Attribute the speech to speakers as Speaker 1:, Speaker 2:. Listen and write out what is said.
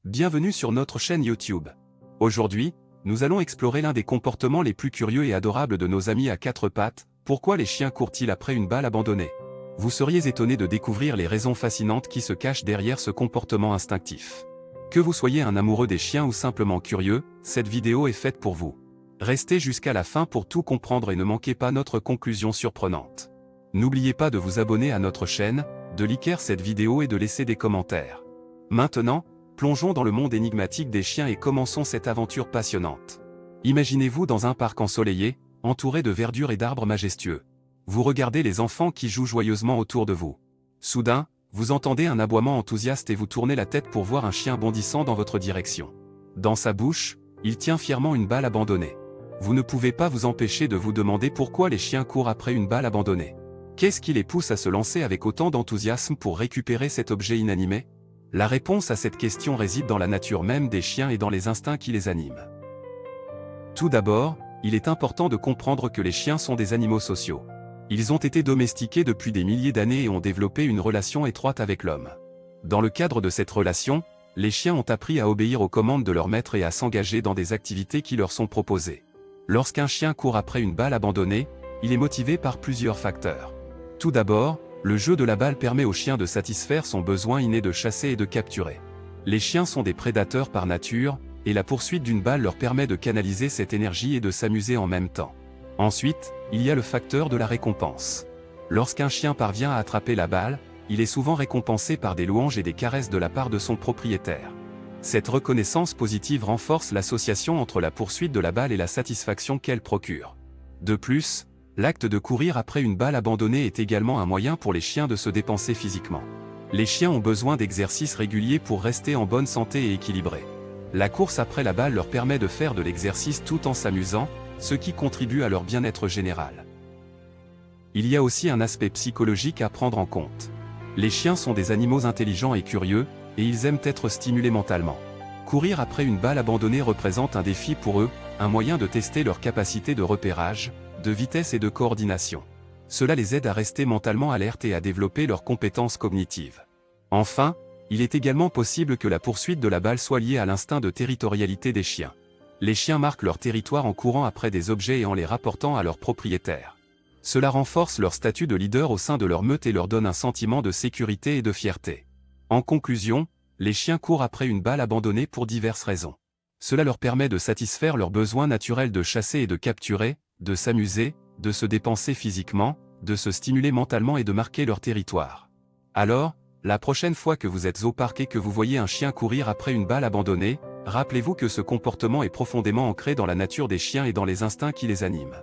Speaker 1: Bienvenue sur notre chaîne YouTube. Aujourd'hui, nous allons explorer l'un des comportements les plus curieux et adorables de nos amis à quatre pattes. Pourquoi les chiens courent-ils après une balle abandonnée? Vous seriez étonné de découvrir les raisons fascinantes qui se cachent derrière ce comportement instinctif. Que vous soyez un amoureux des chiens ou simplement curieux, cette vidéo est faite pour vous. Restez jusqu'à la fin pour tout comprendre et ne manquez pas notre conclusion surprenante. N'oubliez pas de vous abonner à notre chaîne, de liker cette vidéo et de laisser des commentaires. Maintenant, plongeons dans le monde énigmatique des chiens et commençons cette aventure passionnante. Imaginez-vous dans un parc ensoleillé, entouré de verdure et d'arbres majestueux. Vous regardez les enfants qui jouent joyeusement autour de vous. Soudain, vous entendez un aboiement enthousiaste et vous tournez la tête pour voir un chien bondissant dans votre direction. Dans sa bouche, il tient fièrement une balle abandonnée. Vous ne pouvez pas vous empêcher de vous demander pourquoi les chiens courent après une balle abandonnée. Qu'est-ce qui les pousse à se lancer avec autant d'enthousiasme pour récupérer cet objet inanimé? La réponse à cette question réside dans la nature même des chiens et dans les instincts qui les animent. Tout d'abord, il est important de comprendre que les chiens sont des animaux sociaux. Ils ont été domestiqués depuis des milliers d'années et ont développé une relation étroite avec l'homme. Dans le cadre de cette relation, les chiens ont appris à obéir aux commandes de leur maître et à s'engager dans des activités qui leur sont proposées. Lorsqu'un chien court après une balle abandonnée, il est motivé par plusieurs facteurs. Tout d'abord, le jeu de la balle permet au chien de satisfaire son besoin inné de chasser et de capturer. Les chiens sont des prédateurs par nature, et la poursuite d'une balle leur permet de canaliser cette énergie et de s'amuser en même temps. Ensuite, il y a le facteur de la récompense. Lorsqu'un chien parvient à attraper la balle, il est souvent récompensé par des louanges et des caresses de la part de son propriétaire. Cette reconnaissance positive renforce l'association entre la poursuite de la balle et la satisfaction qu'elle procure. De plus, l'acte de courir après une balle abandonnée est également un moyen pour les chiens de se dépenser physiquement. Les chiens ont besoin d'exercices réguliers pour rester en bonne santé et équilibrés. La course après la balle leur permet de faire de l'exercice tout en s'amusant, ce qui contribue à leur bien-être général. Il y a aussi un aspect psychologique à prendre en compte. Les chiens sont des animaux intelligents et curieux, et ils aiment être stimulés mentalement. Courir après une balle abandonnée représente un défi pour eux, un moyen de tester leur capacité de repérage, de vitesse et de coordination. Cela les aide à rester mentalement alertes et à développer leurs compétences cognitives. Enfin, il est également possible que la poursuite de la balle soit liée à l'instinct de territorialité des chiens. Les chiens marquent leur territoire en courant après des objets et en les rapportant à leurs propriétaires. Cela renforce leur statut de leader au sein de leur meute et leur donne un sentiment de sécurité et de fierté. En conclusion, les chiens courent après une balle abandonnée pour diverses raisons. Cela leur permet de satisfaire leurs besoins naturels de chasser et de capturer, de s'amuser, de se dépenser physiquement, de se stimuler mentalement et de marquer leur territoire. Alors, la prochaine fois que vous êtes au parc et que vous voyez un chien courir après une balle abandonnée, rappelez-vous que ce comportement est profondément ancré dans la nature des chiens et dans les instincts qui les animent.